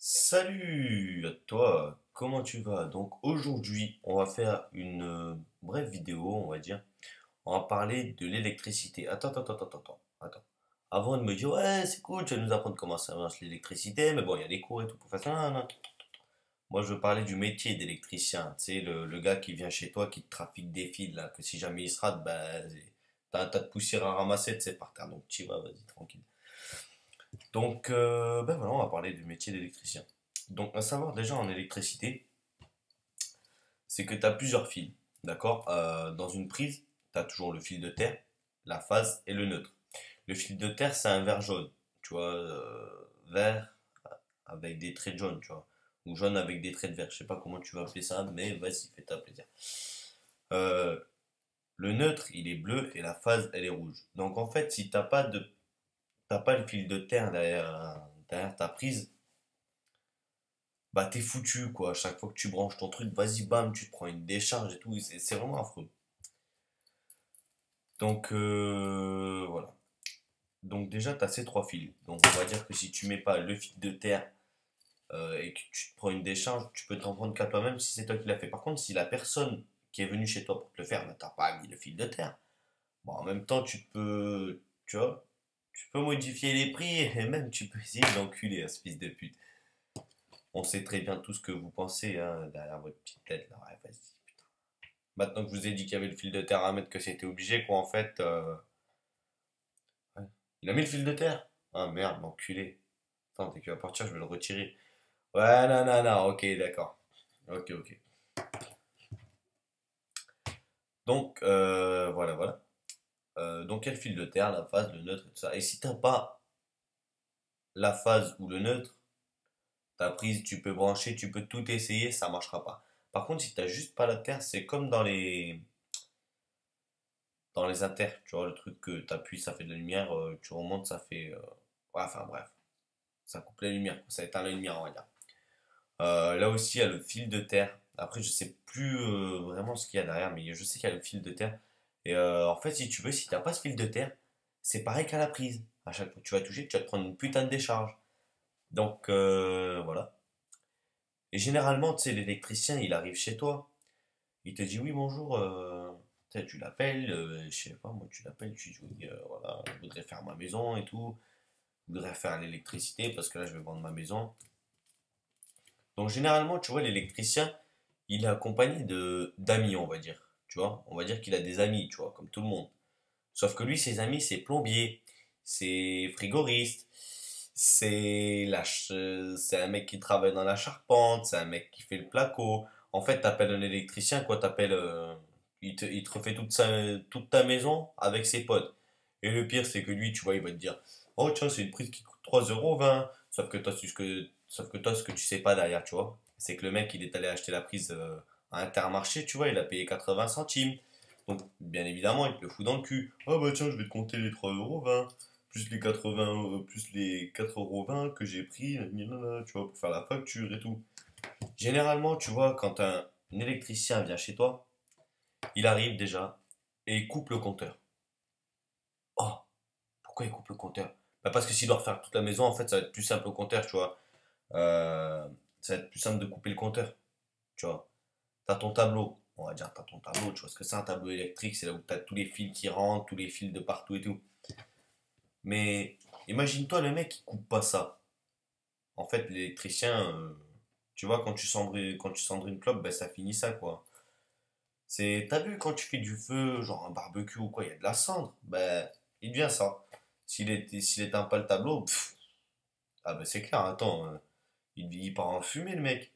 Salut à toi, comment tu vas? Donc aujourd'hui, on va faire une brève vidéo, on va dire. On va parler de l'électricité. Attends. Avant de me dire, ouais, c'est cool, tu vas nous apprendre comment ça marche l'électricité, mais bon, il y a des cours et tout pour faire ça. Non, non. Moi, je veux parler du métier d'électricien. Tu sais, le gars qui vient chez toi, qui te trafique des fils, là, que si jamais il se rate, bah, t'as un tas de poussière à ramasser, tu sais, par terre. Donc tu vas, vas-y, tranquille. Donc, ben voilà, on va parler du métier d'électricien. Donc, à savoir déjà en électricité, c'est que tu as plusieurs fils, d'accord? Dans une prise, tu as toujours le fil de terre, la phase et le neutre. Le fil de terre, c'est un vert jaune, tu vois, vert avec des traits de jaune, tu vois, ou jaune avec des traits de vert. Je sais pas comment tu vas appeler ça, mais vas-y, fais-toi plaisir. Euh, le neutre, il est bleu et la phase, elle est rouge. Donc, en fait, si t'as pas le fil de terre derrière ta prise, bah t'es foutu quoi. À chaque fois que tu branches ton truc, vas-y bam, tu te prends une décharge et tout. C'est vraiment affreux. Donc voilà. Donc déjà t'as ces trois fils. Donc on va dire que si tu mets pas le fil de terre et que tu te prends une décharge, tu peux t'en prendre qu'à toi-même si c'est toi qui l'as fait. Par contre, si la personne qui est venue chez toi pour te le faire, bah, t'as pas mis le fil de terre. Bon, en même temps, tu vois, tu peux modifier les prix et même tu peux essayer d'enculer à ce fils de pute. On sait très bien tout ce que vous pensez hein, derrière votre petite tête là. Ouais, vas-y. Maintenant que je vous ai dit qu'il y avait le fil de terre à mettre, que c'était obligé, quoi, en fait. Ouais. Il a mis le fil de terre? Ah merde, l'enculé. Attends, dès qu'il va partir, je vais le retirer. Ouais, non, non, non, ok, d'accord. Ok. Donc, voilà. Donc, il y a le fil de terre, la phase, le neutre et tout ça. Et si t'as pas la phase ou le neutre, ta prise, tu peux brancher, tu peux tout essayer, ça marchera pas. Par contre, si t'as juste pas la terre, c'est comme dans les inters, tu vois, le truc que t'appuies, ça fait de la lumière, tu remontes, ça fait. Ouais, enfin bref. Ça coupe la lumière, ça éteint la lumière, on va dire. Là aussi, il y a le fil de terre. Après, je sais plus vraiment ce qu'il y a derrière, mais je sais qu'il y a le fil de terre. Et en fait, si tu veux, si tu n'as pas ce fil de terre, c'est pareil qu'à la prise. À chaque fois que tu vas toucher, tu vas te prendre une putain de décharge. Donc, voilà. Et généralement, tu sais, l'électricien, il arrive chez toi. Il te dit, oui, bonjour. Tu sais, tu l'appelles, je sais pas, moi, tu l'appelles, tu dis, oui, voilà, je voudrais faire ma maison et tout. Je voudrais faire l'électricité parce que là, je vais vendre ma maison. Donc généralement, tu vois, l'électricien, il est accompagné de d'amis, on va dire. Tu vois, on va dire qu'il a des amis, tu vois, comme tout le monde. Sauf que lui, ses amis, c'est plombier, c'est frigoriste, c'est un mec qui travaille dans la charpente, c'est un mec qui fait le placo. En fait, t'appelles un électricien, quoi, il te refait toute ta maison avec ses potes. Et le pire, c'est que lui, tu vois, il va te dire, oh tiens, c'est une prise qui coûte 3,20 €. Sauf que toi, ce que tu sais pas derrière, tu vois, c'est que le mec, il est allé acheter la prise à Intermarché, tu vois, il a payé 80 centimes. Donc, bien évidemment, il te le fout dans le cul. Ah bah tiens, je vais te compter les 3,20 € plus les 80, plus les 4,20 € que j'ai pris, tu vois, pour faire la facture et tout. Généralement, tu vois, quand un électricien vient chez toi, il arrive déjà et il coupe le compteur. Oh, pourquoi il coupe le compteur? Bah parce que s'il doit refaire toute la maison, en fait, ça va être plus simple au compteur, tu vois. Euh, Ça va être plus simple de couper le compteur, tu vois. T'as ton tableau, on va dire, t'as ton tableau, tu vois ce que c'est un tableau électrique, c'est là où t'as tous les fils qui rentrent, tous les fils de partout et tout. Mais imagine-toi le mec qui coupe pas ça. En fait, l'électricien, tu vois, quand tu cendres une clope, ben ça finit ça, quoi. T'as vu quand tu fais du feu, genre un barbecue ou quoi, il y a de la cendre, ben, il devient ça. S'il éteint pas le tableau, ah ben c'est clair, attends, il part en fumée le mec.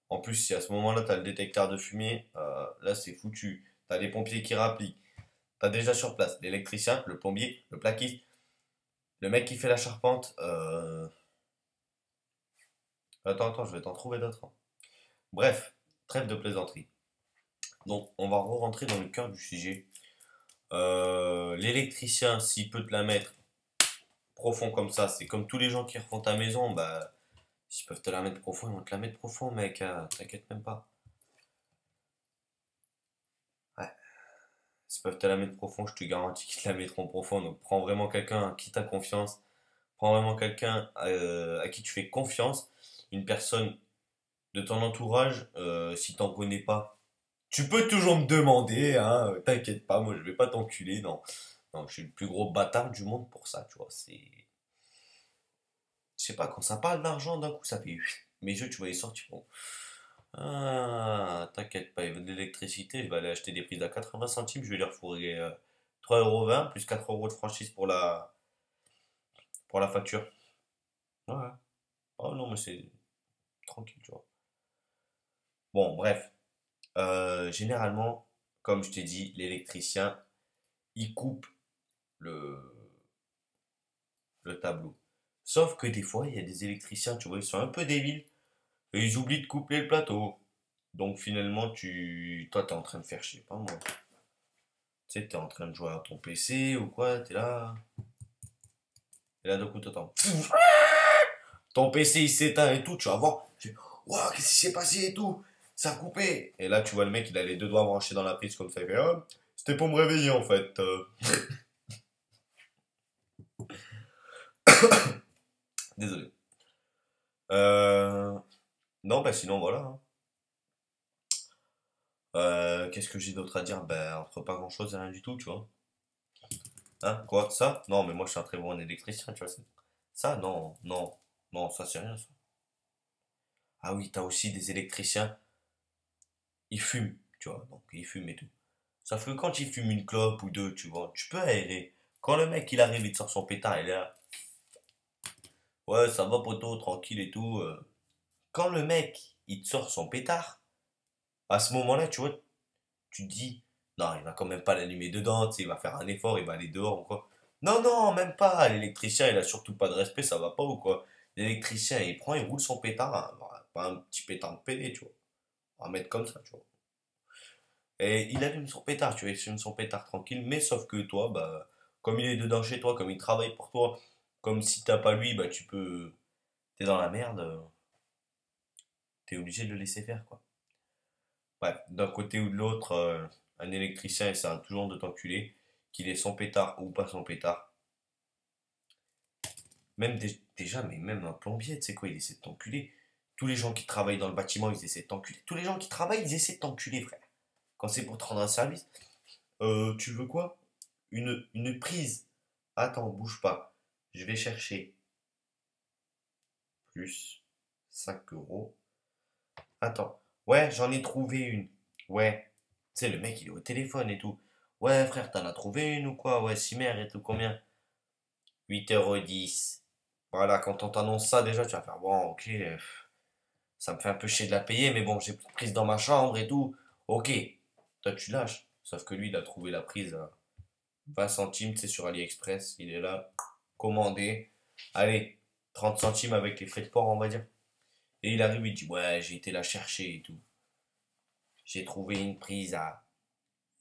En plus, si à ce moment-là, t'as le détecteur de fumée, là c'est foutu. T'as les pompiers qui rapplient. T'as déjà sur place l'électricien, le plombier, le plaquiste, le mec qui fait la charpente. Attends, je vais t'en trouver d'autres, hein. Bref, trêve de plaisanterie. Donc, on va re-rentrer dans le cœur du sujet. L'électricien, s'il peut te la mettre profond comme ça, c'est comme tous les gens qui refont ta maison, bah, s'ils peuvent te la mettre profond, ils vont te la mettre profond, mec, hein, t'inquiète même pas. Ouais, s'ils peuvent te la mettre profond, je te garantis qu'ils te la mettront profond. Donc, prends vraiment quelqu'un à qui t'as confiance, prends vraiment quelqu'un à qui tu fais confiance. une personne de ton entourage, si t'en connais pas, tu peux toujours me demander, hein, t'inquiète pas, moi je vais pas t'enculer, non. Non, je suis le plus gros bâtard du monde pour ça, tu vois. C'est. Je sais pas, quand ça parle d'argent, d'un coup, ça fait. Mes yeux, tu vois, ils sortent, ils font. Ah, t'inquiète pas, il veut de l'électricité, je vais aller acheter des prises à 80 centimes, je vais leur fourrer 3,20 € plus 4 € de franchise pour la facture. Ouais. Oh non, mais c'est tranquille, tu vois. Bon, bref. Généralement, comme je t'ai dit, l'électricien, il coupe le, le tableau. Sauf que des fois, il y a des électriciens, tu vois, ils sont un peu débiles et ils oublient de couper le plateau. Donc finalement, toi, t'es en train de faire, je sais pas moi. Tu sais, t'es en train de jouer à ton PC ou quoi, t'es là. Et là, d'un coup, t'entends. Ton PC, il s'éteint et tout, tu vas voir. Waouh, qu'est-ce qui s'est passé et tout? Ça a coupé. Et là, tu vois le mec, il a les deux doigts branchés dans la prise comme ça. Il fait, ah, c'était pour me réveiller en fait. Désolé. Euh, Non, bah sinon, voilà, hein. Qu'est-ce que j'ai d'autre à dire? Ben, entre pas grand-chose et rien du tout, tu vois. Hein, quoi? Ça? Non, mais moi, je suis un très bon électricien, tu vois. Ça, non, non, non, ça, c'est rien, ça. Ah oui, t'as aussi des électriciens, ils fument, tu vois. Donc, ils fument et tout. Sauf que quand il fume une clope ou deux, tu vois, tu peux aérer. Quand le mec, il arrive, il te sort son pétard, il est là. Ouais, ça va, poto, tranquille et tout. Quand le mec, il te sort son pétard, à ce moment-là, tu vois, tu te dis, non, il va quand même pas l'allumer dedans, tu sais, il va faire un effort, il va aller dehors ou quoi. Non, non, même pas. L'électricien, il a surtout pas de respect, ça va pas ou quoi. L'électricien, il prend, il roule son pétard, hein, pas un petit pétard de PD, tu vois. On va mettre comme ça, tu vois. Et il allume son pétard, tu vois, il allume son pétard tranquille, mais sauf que toi, bah, comme il est dedans chez toi, comme il travaille pour toi, comme si t'as pas lui, bah, t'es dans la merde, t'es obligé de le laisser faire, quoi. Bref, d'un côté ou de l'autre, un électricien essaie toujours de t'enculer, qu'il ait son pétard ou pas son pétard. Même déjà, mais même un plombier, tu sais quoi, il essaie de t'enculer. Tous les gens qui travaillent dans le bâtiment, ils essaient de t'enculer. Tous les gens qui travaillent, ils essaient de t'enculer, frère. Quand c'est pour te rendre un service, tu veux quoi? Une prise. Attends, bouge pas. Je vais chercher plus 5 euros. Attends. Ouais, j'en ai trouvé une. Ouais. Tu sais, le mec, il est au téléphone et tout. Ouais, frère, t'en as trouvé une ou quoi? Ouais, Cimer et tout, combien? 8,10 €. Voilà, quand on t'annonce ça, déjà, tu vas faire, bon, ok, ça me fait un peu chier de la payer, mais bon, j'ai plus de prise dans ma chambre et tout. Ok, toi, tu lâches. Sauf que lui, il a trouvé la prise à 20 centimes, c'est sur AliExpress. Il est là, commandé. Allez, 30 centimes avec les frais de port, on va dire. Et il arrive, il dit, ouais, j'ai été la chercher et tout. J'ai trouvé une prise à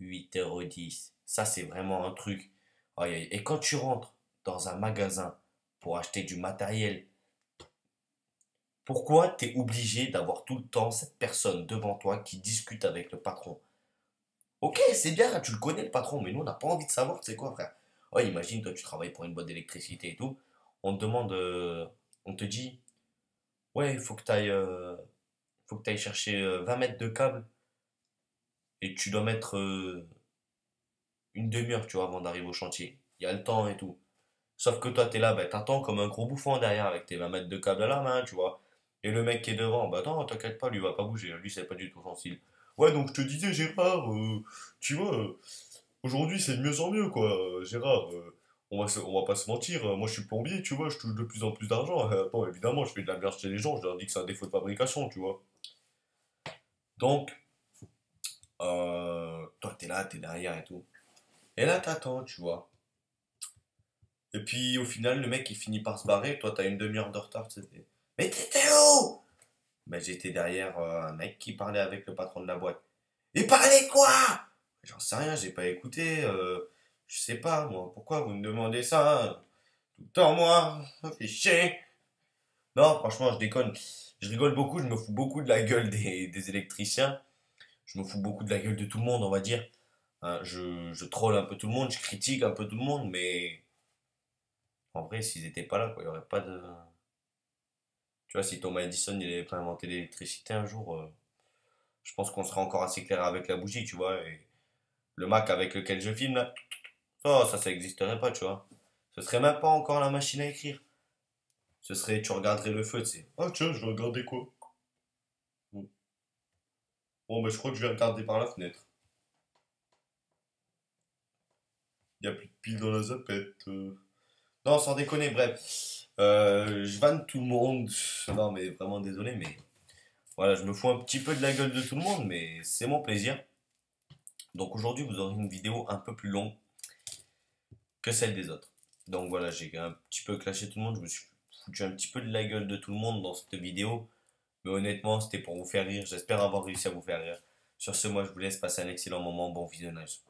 8,10 €. Ça, c'est vraiment un truc. Aïe, aïe. Et quand tu rentres dans un magasin pour acheter du matériel, pourquoi tu es obligé d'avoir tout le temps cette personne devant toi qui discute avec le patron? Ok, c'est bien, tu le connais le patron, mais nous, on n'a pas envie de savoir, c'est quoi, frère? Ouais, imagine, toi, tu travailles pour une boîte d'électricité et tout. On te demande, on te dit, ouais, faut que tu ailles chercher 20 mètres de câble et tu dois mettre une demi-heure, tu vois, avant d'arriver au chantier. Il y a le temps et tout. Sauf que toi, t'es là, bah, t'attends comme un gros bouffon derrière avec tes 20 mètres de câble à la main, tu vois. Et le mec qui est devant, bah attends, t'inquiète pas, lui va pas bouger, lui c'est pas du tout son style. Ouais, donc je te disais, Gérard, tu vois, aujourd'hui c'est de mieux en mieux, quoi. Gérard, on va pas se mentir, moi je suis plombier, tu vois, je touche de plus en plus d'argent. Attends, évidemment, je fais de la merde chez les gens, je leur dis que c'est un défaut de fabrication, tu vois. Donc, toi t'es là, t'es derrière et tout. Et là t'attends, tu vois. Et puis au final, le mec il finit par se barrer, toi t'as une demi-heure de retard, tu sais. Mais t'étais où? Ben, j'étais derrière un mec qui parlait avec le patron de la boîte. Il parlait de quoi? J'en sais rien, j'ai pas écouté. Je sais pas, moi. Pourquoi vous me demandez ça, hein? Tout le temps, moi. Ça fait chier. Non, franchement, je déconne. Je rigole beaucoup, je me fous beaucoup de la gueule des électriciens. Je me fous beaucoup de la gueule de tout le monde, on va dire. Hein, je troll un peu tout le monde, je critique un peu tout le monde, mais en vrai, s'ils étaient pas là, quoi, il y aurait pas de. Tu vois, si Thomas Edison il avait pas inventé l'électricité un jour, je pense qu'on serait encore assez clair avec la bougie, tu vois. Et le Mac avec lequel je filme là, ça existerait pas, tu vois. Ce serait même pas encore la machine à écrire. Ce serait, tu regarderais le feu, tu sais. Ah tiens, je vais regarder quoi? Bon, bah je crois que je vais regarder par la fenêtre. Il y a plus de piles dans la zapette. Non, sans déconner, bref. Je vanne tout le monde. Non, mais vraiment désolé, mais voilà, je me fous un petit peu de la gueule de tout le monde, mais c'est mon plaisir. Donc aujourd'hui, vous aurez une vidéo un peu plus longue que celle des autres. Donc voilà, j'ai un petit peu clashé tout le monde. Je me suis foutu un petit peu de la gueule de tout le monde dans cette vidéo. Mais honnêtement, c'était pour vous faire rire. J'espère avoir réussi à vous faire rire. Sur ce, moi, je vous laisse passer un excellent moment. Bon visionnage.